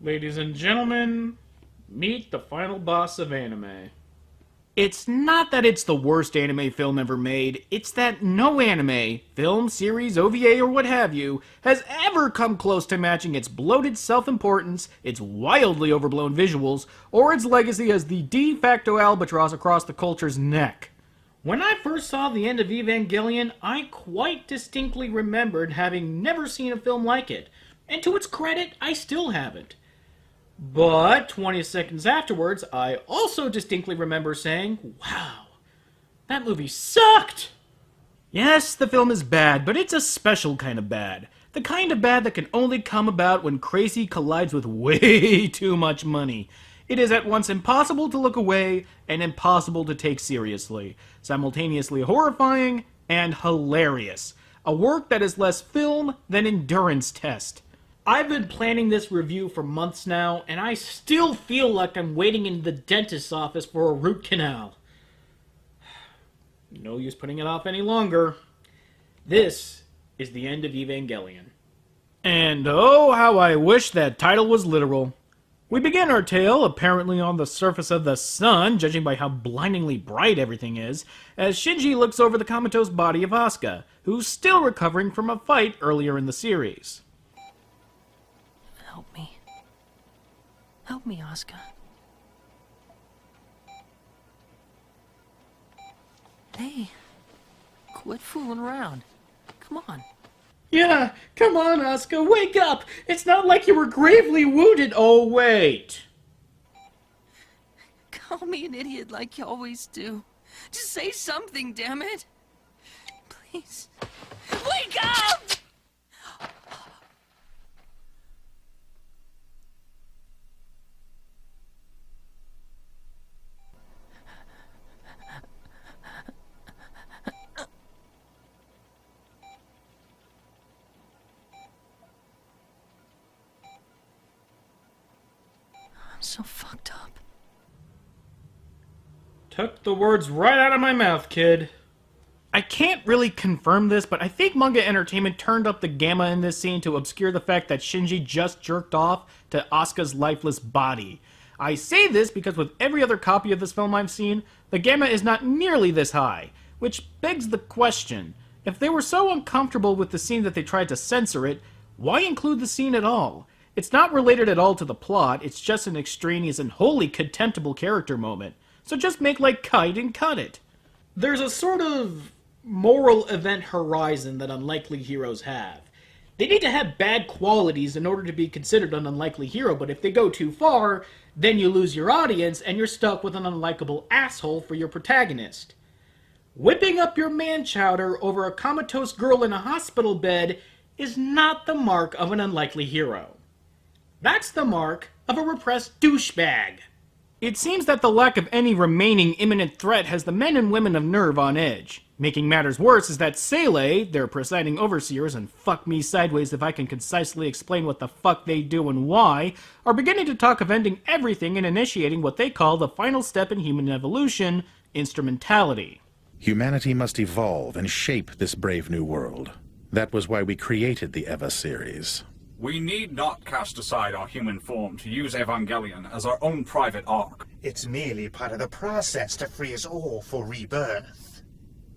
Ladies and gentlemen, meet the final boss of anime. It's not that it's the worst anime film ever made, it's that no anime, film, series, OVA, or what have you, has ever come close to matching its bloated self-importance, its wildly overblown visuals, or its legacy as the de facto albatross across the culture's neck. When I first saw the end of Evangelion, I quite distinctly remembered having never seen a film like it, and to its credit, I still haven't. But 20 seconds afterwards, I also distinctly remember saying, wow, that movie sucked! Yes, the film is bad, but it's a special kind of bad. The kind of bad that can only come about when crazy collides with way too much money. It is at once impossible to look away and impossible to take seriously. Simultaneously horrifying and hilarious. A work that is less film than endurance test. I've been planning this review for months now, and I still feel like I'm waiting in the dentist's office for a root canal. No use putting it off any longer. This is the end of Evangelion. And oh, how I wish that title was literal. We begin our tale, apparently on the surface of the sun, judging by how blindingly bright everything is, as Shinji looks over the comatose body of Asuka, who's still recovering from a fight earlier in the series. Help me. Help me, Asuka. Hey, quit fooling around. Come on. Yeah, come on, Asuka, wake up! It's not like you were gravely wounded. Oh, wait. Call me an idiot like you always do. Just say something, damn it. Please. Wake up! I'm so fucked up. Took the words right out of my mouth, kid. I can't really confirm this, but I think Manga Entertainment turned up the gamma in this scene to obscure the fact that Shinji just jerked off to Asuka's lifeless body. I say this because with every other copy of this film I've seen, the gamma is not nearly this high, which begs the question, if they were so uncomfortable with the scene that they tried to censor it, why include the scene at all? It's not related at all to the plot, it's just an extraneous and wholly contemptible character moment. So just make like Kite and cut it. There's a sort of moral event horizon that unlikely heroes have. They need to have bad qualities in order to be considered an unlikely hero, but if they go too far, then you lose your audience and you're stuck with an unlikable asshole for your protagonist. Whipping up your man-chowder over a comatose girl in a hospital bed is not the mark of an unlikely hero. That's the mark of a repressed douchebag. It seems that the lack of any remaining imminent threat has the men and women of NERV on edge. Making matters worse is that Seele, their presiding overseers, and fuck me sideways if I can concisely explain what the fuck they do and why, are beginning to talk of ending everything and initiating what they call the final step in human evolution, instrumentality. Humanity must evolve and shape this brave new world. That was why we created the EVA series. We need not cast aside our human form to use Evangelion as our own private arc. It's merely part of the process to free us all for rebirth.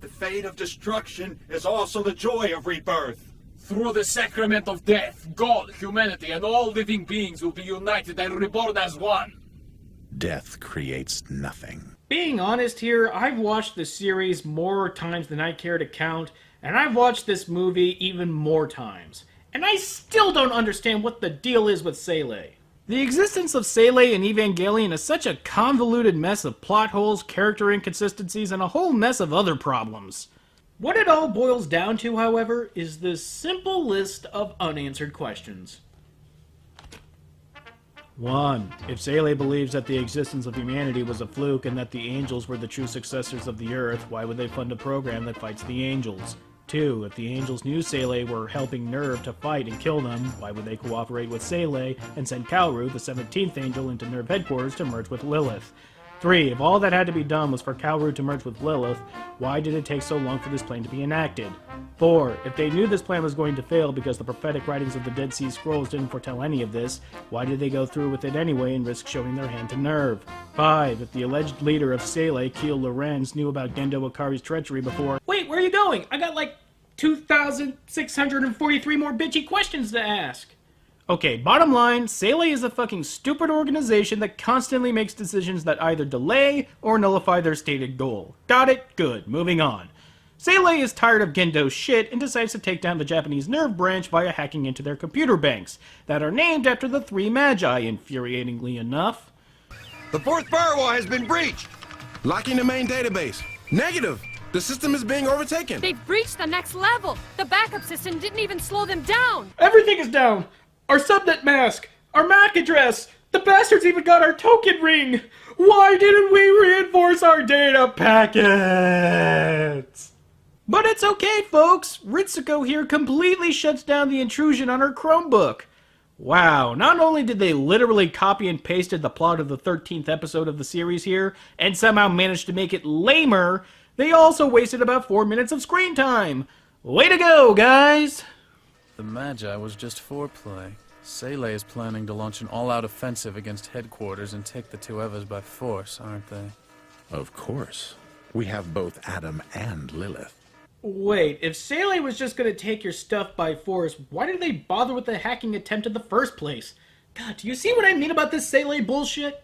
The fate of destruction is also the joy of rebirth. Through the sacrament of death, God, humanity, and all living beings will be united and reborn as one. Death creates nothing. Being honest here, I've watched the series more times than I care to count, and I've watched this movie even more times. And I still don't understand what the deal is with Seele. The existence of Seele in Evangelion is such a convoluted mess of plot holes, character inconsistencies, and a whole mess of other problems. What it all boils down to, however, is this simple list of unanswered questions. 1. If Seele believes that the existence of humanity was a fluke and that the angels were the true successors of the Earth, why would they fund a program that fights the angels? 2. If the angels knew Seele were helping NERV to fight and kill them, why would they cooperate with Seele and send Kaoru, the 17th angel, into NERV headquarters to merge with Lilith? 3. If all that had to be done was for Kalru to merge with Lilith, why did it take so long for this plan to be enacted? 4. If they knew this plan was going to fail because the prophetic writings of the Dead Sea Scrolls didn't foretell any of this, why did they go through with it anyway and risk showing their hand to Nerve? 5. If the alleged leader of Seele, Keel Lorenz, knew about Gendo Ikari's treachery before— Wait, where are you going? I got like 2,643 more bitchy questions to ask. Okay, bottom line, Seele is a fucking stupid organization that constantly makes decisions that either delay or nullify their stated goal. Got it? Good. Moving on. Seele is tired of Gendo's shit and decides to take down the Japanese Nerve branch via hacking into their computer banks that are named after the three magi, infuriatingly enough. The fourth firewall has been breached. Locking the main database. Negative. The system is being overtaken. They've breached the next level. The backup system didn't even slow them down. Everything is down. Our subnet mask, our MAC address, the bastards even got our token ring. Why didn't we reinforce our data packets? But it's okay, folks. Ritsuko here completely shuts down the intrusion on her Chromebook. Wow, not only did they literally copy and pasted the plot of the 13th episode of the series here, and somehow managed to make it lamer, they also wasted about 4 minutes of screen time. Way to go, guys! The Magi was just foreplay. Seele is planning to launch an all-out offensive against headquarters and take the two Evas by force, aren't they? Of course. We have both Adam and Lilith. Wait, if Seele was just gonna take your stuff by force, why did they bother with the hacking attempt in the first place? God, do you see what I mean about this Seele bullshit?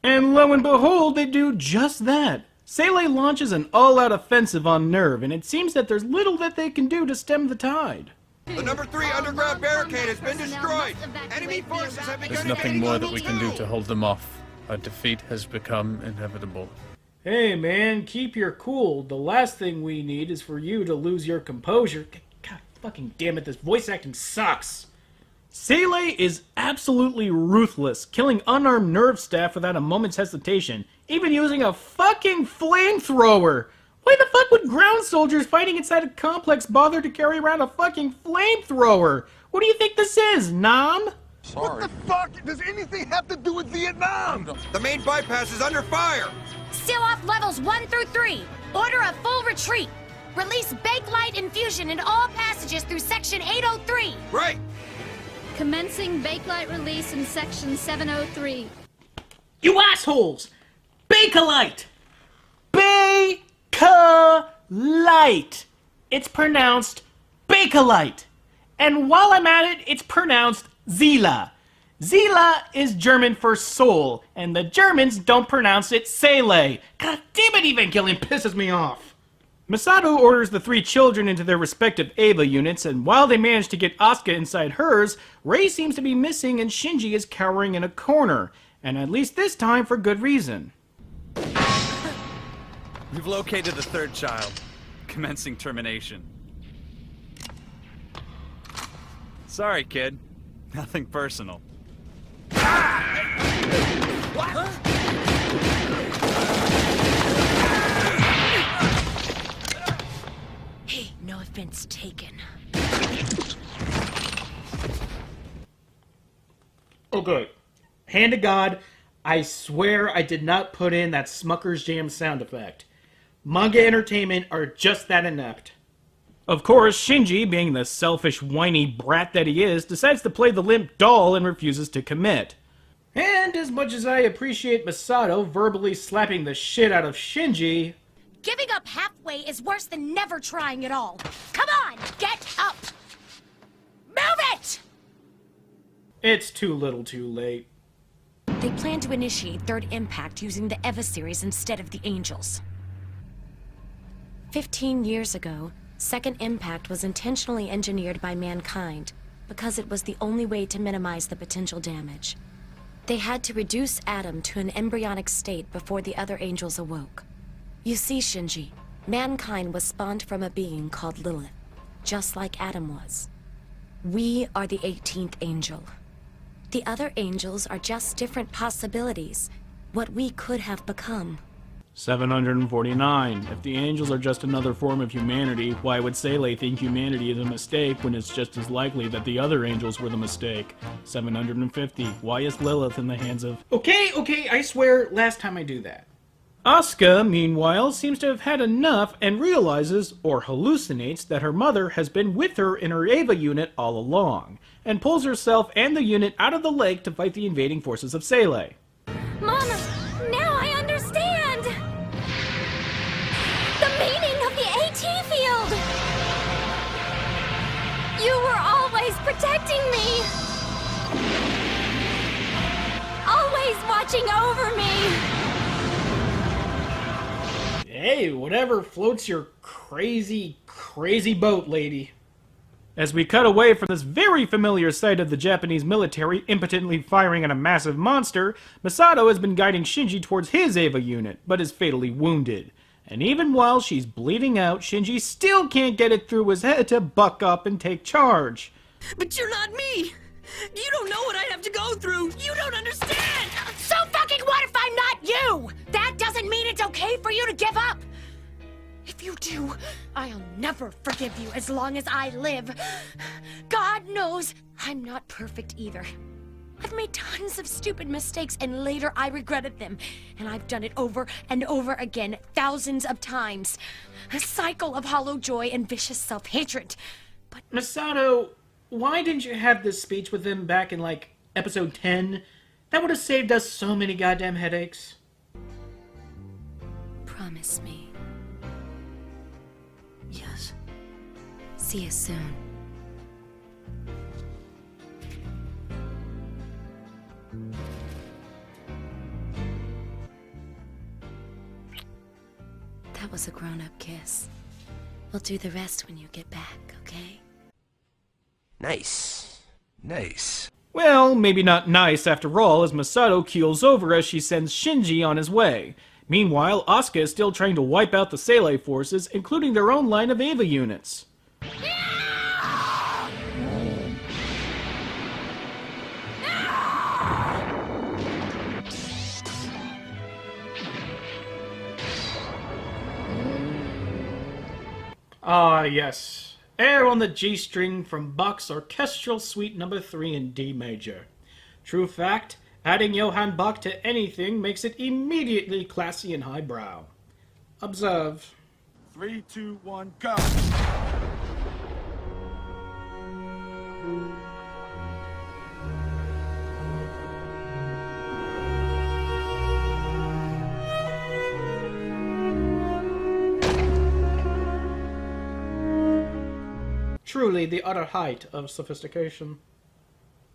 And lo and behold, they do just that. Seele launches an all-out offensive on Nerve, and it seems that there's little that they can do to stem the tide. The number 3 underground barricade has been destroyed. Enemy forces have begun. There's nothing more that we can do to hold them off. A defeat has become inevitable. Hey man, keep your cool. The last thing we need is for you to lose your composure. God fucking damn it, this voice acting sucks. Seele is absolutely ruthless, killing unarmed Nerve staff without a moment's hesitation, even using a fucking flamethrower. Why the fuck would ground soldiers fighting inside a complex bother to carry around a fucking flamethrower? What do you think this is, Nam? Sorry. What the fuck does anything have to do with Vietnam? The main bypass is under fire. Seal off levels 1 through 3. Order a full retreat. Release Bakelite infusion in all passages through Section 803. Right. Commencing Bakelite release in Section 703. You assholes! Bakelite! Bakelite! It's pronounced Bakelite. And while I'm at it, it's pronounced Zila. Zila is German for soul, and the Germans don't pronounce it Seele. God damn it, Evangelion pisses me off! Masato orders the three children into their respective Eva units, and while they manage to get Asuka inside hers, Rei seems to be missing and Shinji is cowering in a corner, and at least this time for good reason. We've located the third child. Commencing termination. Sorry, kid. Nothing personal. Hey, no offense taken. Okay. Hand to God, I swear I did not put in that Smucker's Jam sound effect. Manga Entertainment are just that inept. Of course, Shinji, being the selfish, whiny brat that he is, decides to play the limp doll and refuses to commit. And as much as I appreciate Masato verbally slapping the shit out of Shinji... Giving up halfway is worse than never trying at all. Come on, get up! Move it! It's too little too late. They plan to initiate Third Impact using the Eva series instead of the Angels. 15 years ago, Second Impact was intentionally engineered by mankind because it was the only way to minimize the potential damage. They had to reduce Adam to an embryonic state before the other angels awoke. You see, Shinji, mankind was spawned from a being called Lilith, just like Adam was. We are the 18th angel. The other angels are just different possibilities, what we could have become. 749. If the angels are just another form of humanity, why would Seele think humanity is a mistake when it's just as likely that the other angels were the mistake? 750. Why is Lilith in the hands of... Okay, I swear, last time I do that. Asuka, meanwhile, seems to have had enough and realizes, or hallucinates, that her mother has been with her in her Eva unit all along, and pulls herself and the unit out of the lake to fight the invading forces of Seele. Mama, now I understand! The meaning of the AT field! You were always protecting me! Always watching over me! Hey, whatever floats your crazy, crazy boat, lady. As we cut away from this very familiar sight of the Japanese military impotently firing at a massive monster, Masato has been guiding Shinji towards his Eva unit, but is fatally wounded. And even while she's bleeding out, Shinji still can't get it through his head to buck up and take charge. But you're not me! You don't know what I have to go through! You don't understand! So fucking what if I'm not you? That doesn't mean it's okay for you to give up! If you do, I'll never forgive you as long as I live. God knows I'm not perfect either. I've made tons of stupid mistakes and later I regretted them. And I've done it over and over again, thousands of times. A cycle of hollow joy and vicious self-hatred. But Masato, why didn't you have this speech with him back in, like, episode 10? That would have saved us so many goddamn headaches. promise me. Yes. See you soon. That was a grown-up kiss. We'll do the rest when you get back, okay? Nice. Nice. Well, maybe not nice after all, as Masato keels over as she sends Shinji on his way. Meanwhile, Asuka is still trying to wipe out the Seele forces, including their own line of Eva units. Ah, yes. Air on the G string from Bach's Orchestral Suite No. 3 in D major. True fact, adding Johann Bach to anything makes it immediately classy and highbrow. Observe. 3, 2, 1, go! Truly the utter height of sophistication.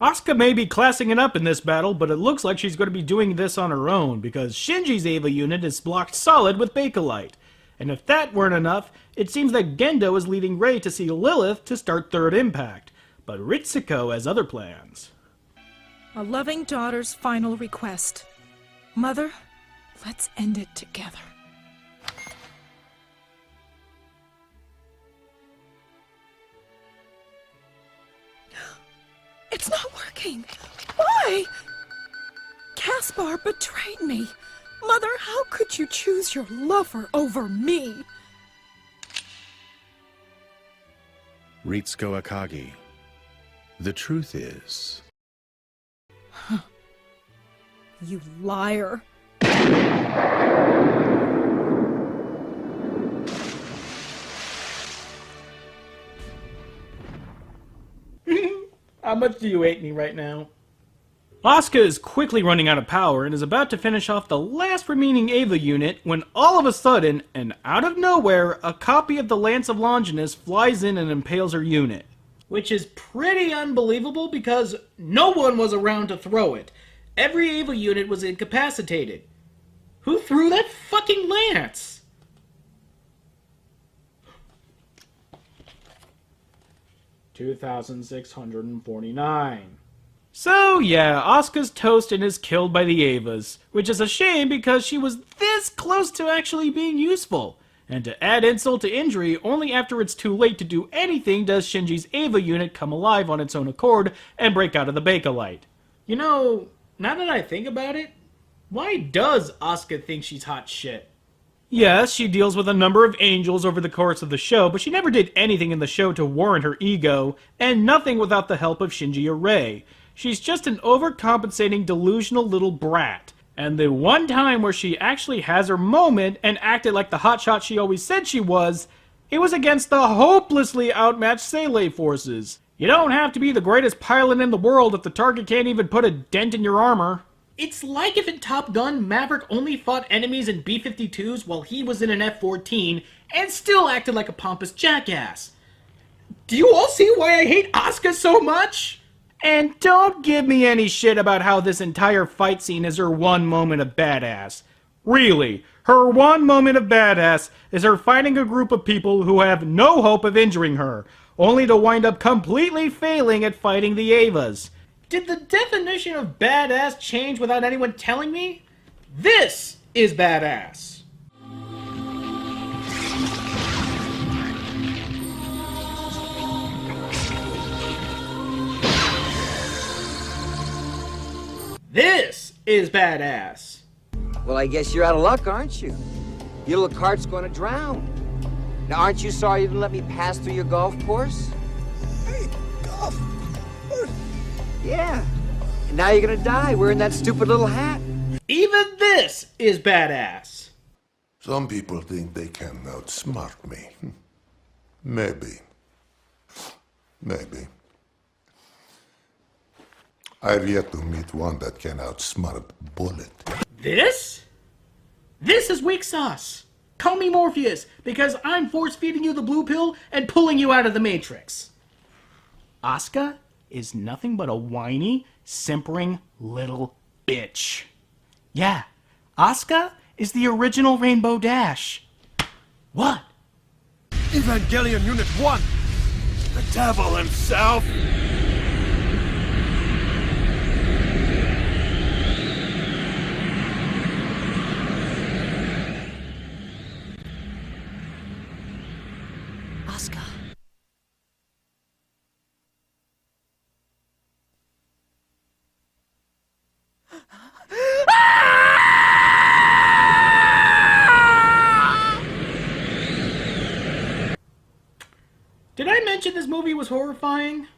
Asuka may be classing it up in this battle, but it looks like she's going to be doing this on her own, because Shinji's Eva unit is blocked solid with Bakelite. And if that weren't enough, it seems that Gendo is leading Rei to see Lilith to start Third Impact. But Ritsuko has other plans. A loving daughter's final request. Mother, let's end it together. It's not working. Why? Caspar betrayed me. Mother, how could you choose your lover over me? Ritsuko Akagi. The truth is... You liar. How much do you hate me right now? Asuka is quickly running out of power and is about to finish off the last remaining Eva unit when all of a sudden, and out of nowhere, a copy of the Lance of Longinus flies in and impales her unit. Which is pretty unbelievable because no one was around to throw it. Every Eva unit was incapacitated. Who threw that fucking lance? $2,649. So yeah, Asuka's toast and is killed by the Evas, which is a shame because she was this close to actually being useful. And to add insult to injury, only after it's too late to do anything does Shinji's Eva unit come alive on its own accord and break out of the Bakelite. You know, now that I think about it, why does Asuka think she's hot shit? Yes, she deals with a number of angels over the course of the show, but she never did anything in the show to warrant her ego, and nothing without the help of Shinji or Rei. She's just an overcompensating, delusional little brat. And the one time where she actually has her moment and acted like the hotshot she always said she was, it was against the hopelessly outmatched Seele forces. You don't have to be the greatest pilot in the world if the target can't even put a dent in your armor. It's like if in Top Gun, Maverick only fought enemies in B-52s while he was in an F-14 and still acted like a pompous jackass. Do you all see why I hate Asuka so much? And don't give me any shit about how this entire fight scene is her one moment of badass. Really, her one moment of badass is her fighting a group of people who have no hope of injuring her, only to wind up completely failing at fighting the Avas. Did the definition of badass change without anyone telling me? This is badass. This is badass. Well, I guess you're out of luck, aren't you? Your little cart's gonna drown. Now, aren't you sorry you didn't let me pass through your golf course? Hey, golf. Yeah. And now you're gonna die wearing that stupid little hat. Even this is badass. Some people think they can outsmart me. Maybe. Maybe. I've yet to meet one that can outsmart Bullet. This? This is weak sauce. Call me Morpheus, because I'm force-feeding you the blue pill and pulling you out of the Matrix. Asuka is nothing but a whiny, simpering little bitch. Yeah, Asuka is the original Rainbow Dash. What? Evangelion Unit 1! The devil himself! Asuka. Did I mention this movie was horrifying?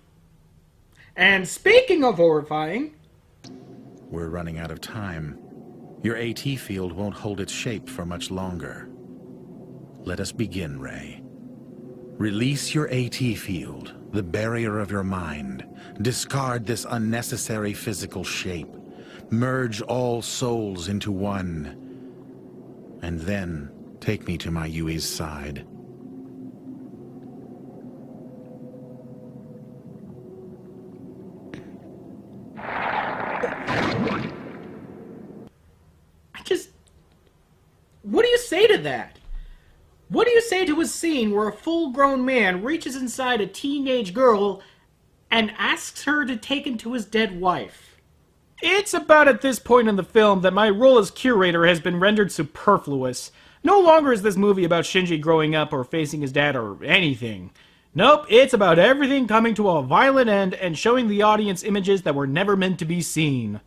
And speaking of horrifying... We're running out of time. Your AT field won't hold its shape for much longer. Let us begin, Ray. Release your AT field, the barrier of your mind. Discard this unnecessary physical shape. Merge all souls into one. And then take me to my Yui's side. What do you say to that? What do you say to a scene where a full-grown man reaches inside a teenage girl and asks her to take him to his dead wife? It's about at this point in the film that my role as curator has been rendered superfluous. No longer is this movie about Shinji growing up or facing his dad or anything. Nope, it's about everything coming to a violent end and showing the audience images that were never meant to be seen.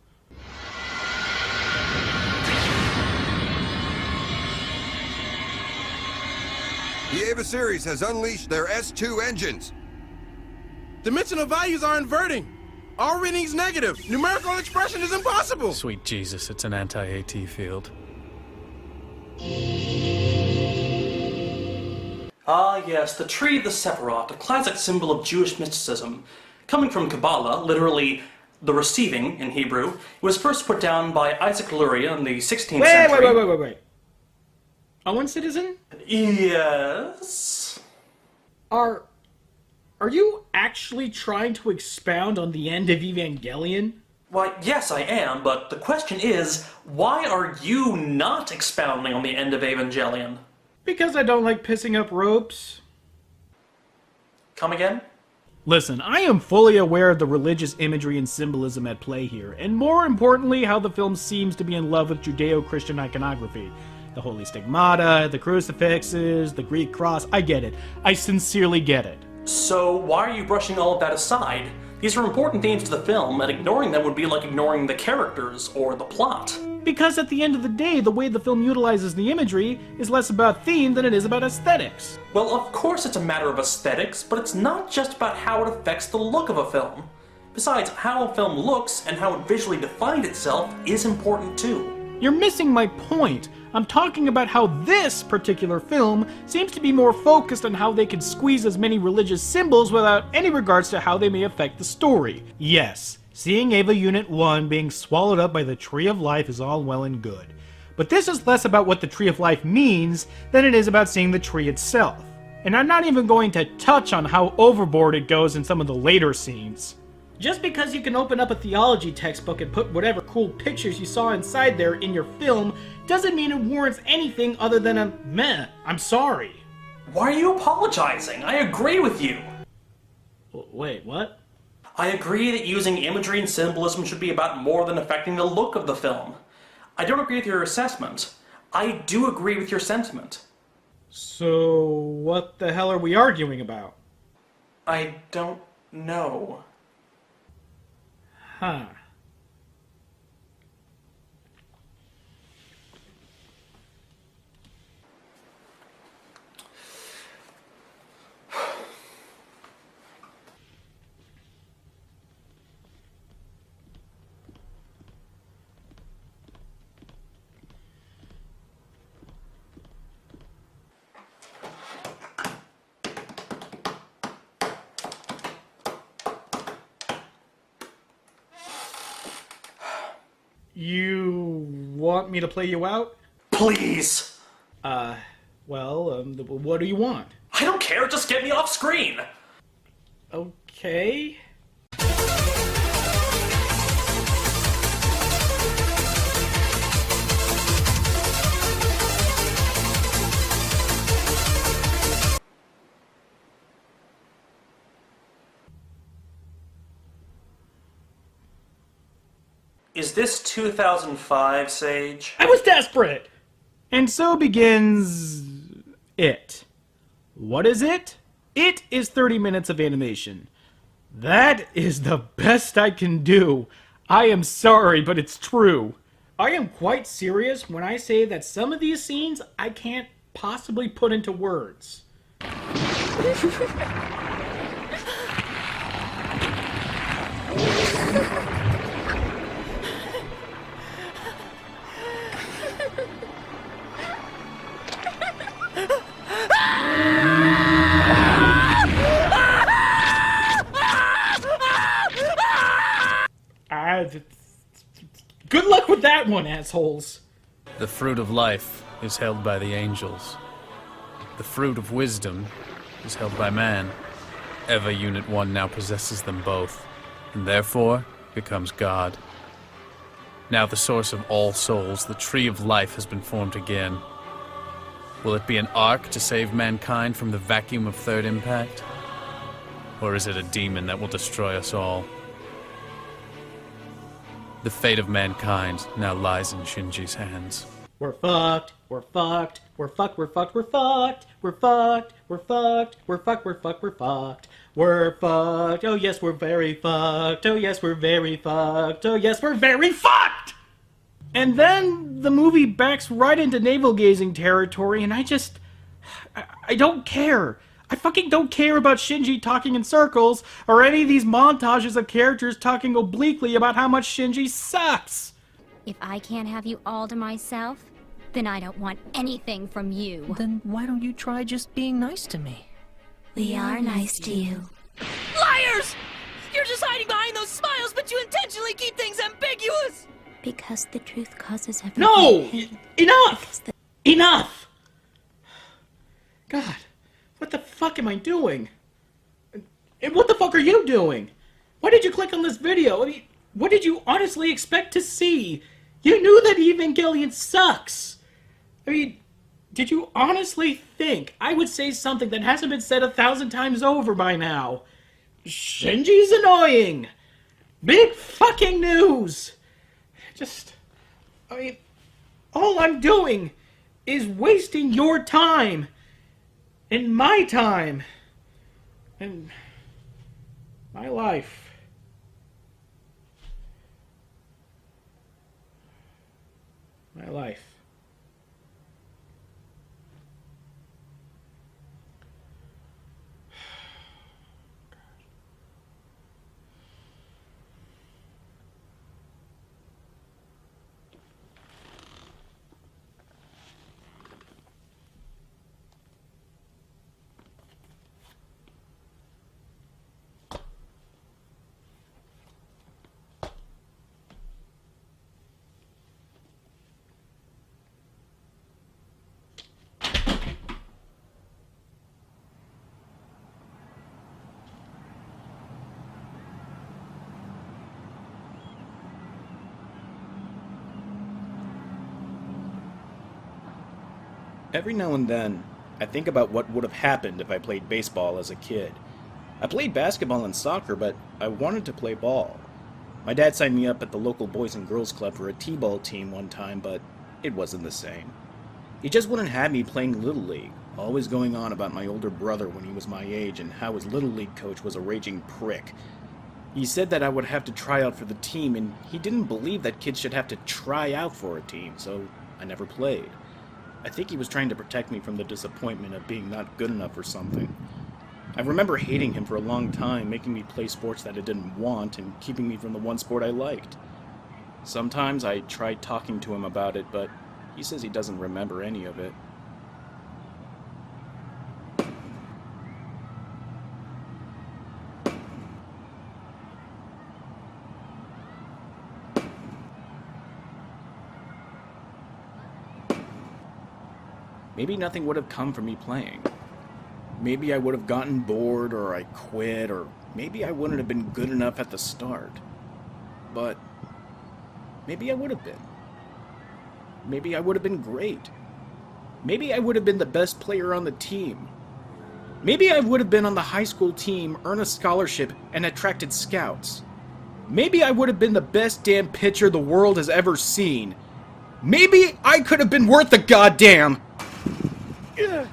The Ava series has unleashed their S2 engines. Dimensional values are inverting. All readings negative. Numerical expression is impossible. Sweet Jesus, it's an anti-AT field. Ah, yes, the tree of the Sephiroth, a classic symbol of Jewish mysticism. Coming from Kabbalah, literally the receiving in Hebrew, it was first put down by Isaac Luria in the 16th century. Wait. Owen Citizen? Yes? Are you actually trying to expound on the end of Evangelion? Why, yes, I am, but the question is, why are you not expounding on the end of Evangelion? Because I don't like pissing up ropes. Come again? Listen, I am fully aware of the religious imagery and symbolism at play here, and more importantly, how the film seems to be in love with Judeo-Christian iconography. The holy stigmata, the crucifixes, the Greek cross, I get it. I sincerely get it. So why are you brushing all of that aside? These are important themes to the film, and ignoring them would be like ignoring the characters or the plot. Because at the end of the day, the way the film utilizes the imagery is less about theme than it is about aesthetics. Well, of course it's a matter of aesthetics, but it's not just about how it affects the look of a film. Besides, how a film looks and how it visually defined itself is important too. You're missing my point. I'm talking about how this particular film seems to be more focused on how they could squeeze as many religious symbols without any regards to how they may affect the story. Yes, seeing Ava Unit 1 being swallowed up by the Tree of Life is all well and good. But this is less about what the Tree of Life means than it is about seeing the tree itself. And I'm not even going to touch on how overboard it goes in some of the later scenes. Just because you can open up a theology textbook and put whatever cool pictures you saw inside there in your film doesn't mean it warrants anything other than a meh, I'm sorry. Why are you apologizing? I agree with you. Wait, what? I agree that using imagery and symbolism should be about more than affecting the look of the film. I don't agree with your assessment. I do agree with your sentiment. So, what the hell are we arguing about? I don't know. Huh. You want me to play you out? Please! What do you want? I don't care, just get me off screen! Okay. Is this 2005, Sage? I was desperate! And so begins it. What is it? It is 30 minutes of animation. That is the best I can do. I am sorry, but it's true. I am quite serious when I say that some of these scenes I can't possibly put into words. Good luck with that one, assholes. The fruit of life is held by the angels. The fruit of wisdom is held by man. Eva Unit 1 now possesses them both, and therefore becomes God. Now the source of all souls, the tree of life, has been formed again. Will it be an ark to save mankind from the vacuum of third impact? Or is it a demon that will destroy us all? The fate of mankind now lies in Shinji's hands. We're fucked. We're fucked. We're fucked. We're fucked. We're fucked. We're fucked. We're fucked. We're fucked. We're fucked. We're fucked. We're fucked. Oh yes, we're very fucked. Oh yes, we're very fucked. Oh yes, we're very fucked. And then the movie backs right into navel-gazing territory, and I don't care. I fucking don't care about Shinji talking in circles, or any of these montages of characters talking obliquely about how much Shinji sucks. If I can't have you all to myself, then I don't want anything from you. Then why don't you try just being nice to me? We are nice to you. Liars! You're just hiding behind those smiles, but you intentionally keep things ambiguous! Because the truth causes everything. No! Enough! Enough! God, what the fuck am I doing? And what the fuck are you doing? Why did you click on this video? I mean, what did you honestly expect to see? You knew that Evangelion sucks! I mean, did you honestly think I would say something that hasn't been said 1,000 times over by now? Shinji's annoying! Big fucking news! All I'm doing is wasting your time and my time and my life. My life. Every now and then, I think about what would have happened if I played baseball as a kid. I played basketball and soccer, but I wanted to play ball. My dad signed me up at the local Boys and Girls Club for a t-ball team one time, but it wasn't the same. He just wouldn't have me playing Little League, always going on about my older brother when he was my age and how his Little League coach was a raging prick. He said that I would have to try out for the team, and he didn't believe that kids should have to try out for a team, so I never played. I think he was trying to protect me from the disappointment of being not good enough or something. I remember hating him for a long time, making me play sports that I didn't want and keeping me from the one sport I liked. Sometimes I tried talking to him about it, but he says he doesn't remember any of it. Maybe nothing would have come from me playing. Maybe I would have gotten bored, or I quit, or maybe I wouldn't have been good enough at the start. But maybe I would have been. Maybe I would have been great. Maybe I would have been the best player on the team. Maybe I would have been on the high school team, earned a scholarship, and attracted scouts. Maybe I would have been the best damn pitcher the world has ever seen. Maybe I could have been worth the goddamn... Ugh.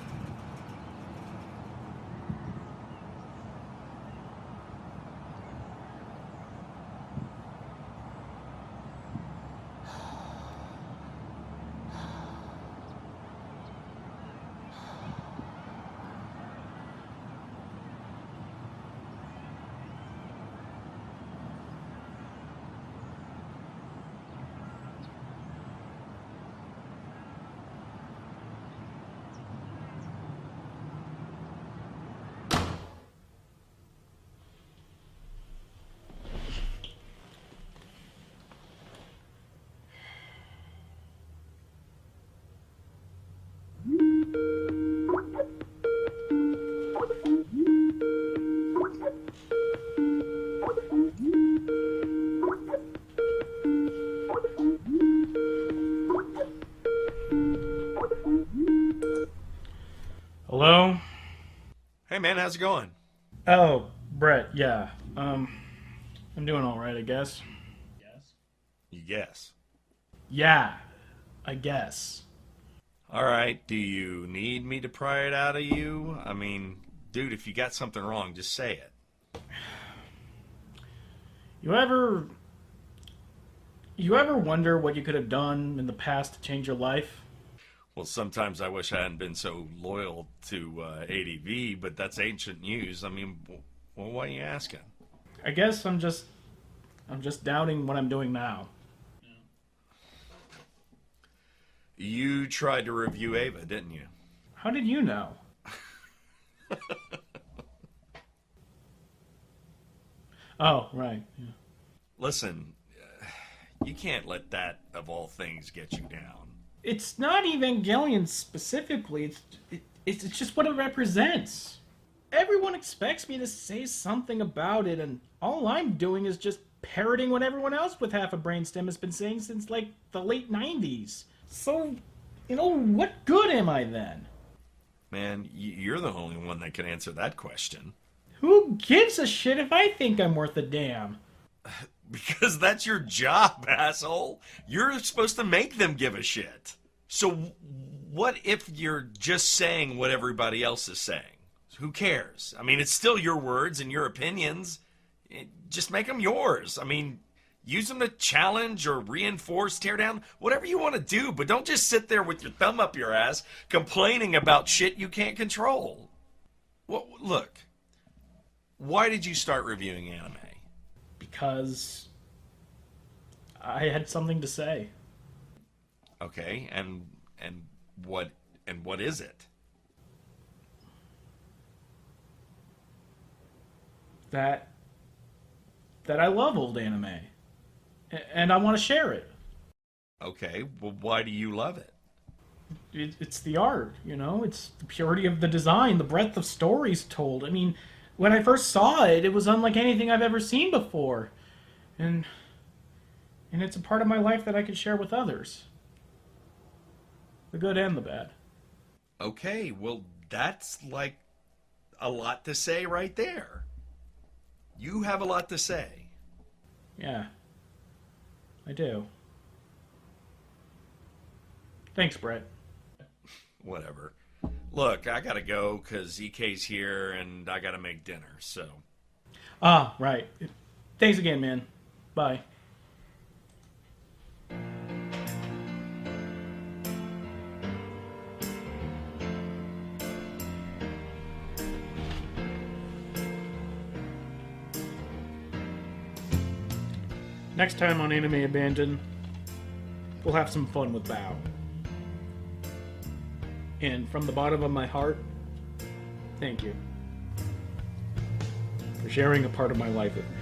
Hello? Hey man, how's it going? Oh, Brett, yeah. I'm doing alright, I guess. You guess. Yeah, I guess. Alright, do you need me to pry it out of you? I mean, dude, if you got something wrong, just say it. You ever wonder what you could have done in the past to change your life? Well, sometimes I wish I hadn't been so loyal to ADV, but that's ancient news. I mean, well, why are you asking? I guess I'm just doubting what I'm doing now. You tried to review Ava, didn't you? How did you know? Oh, right. Yeah. Listen, you can't let that, of all things, get you down. It's not Evangelion specifically. It's just what it represents. Everyone expects me to say something about it, and all I'm doing is just parroting what everyone else with half a brainstem has been saying since, like, the late 90s. So, what good am I then? Man, you're the only one that can answer that question. Who gives a shit if I think I'm worth a damn? Because that's your job, asshole. You're supposed to make them give a shit. So what if you're just saying what everybody else is saying? Who cares? I mean, it's still your words and your opinions. Just make them yours. I mean, use them to challenge or reinforce, tear down, whatever you want to do. But don't just sit there with your thumb up your ass complaining about shit you can't control. Well, look, why did you start reviewing anime? Because I had something to say. Okay, and what is it? That I love old anime. And I want to share it. Okay, well, why do you love it? It's the art, It's the purity of the design, the breadth of stories told. I mean, when I first saw it, it was unlike anything I've ever seen before. And it's a part of my life that I can share with others. The good and the bad. Okay, well, that's like a lot to say right there. You have a lot to say. Yeah. I do. Thanks, Brett. Whatever. Look, I gotta go because EK's here and I gotta make dinner, so. Ah, right. Thanks again, man. Bye. Next time on Anime Abandon, we'll have some fun with Bao. And from the bottom of my heart, thank you for sharing a part of my life with me.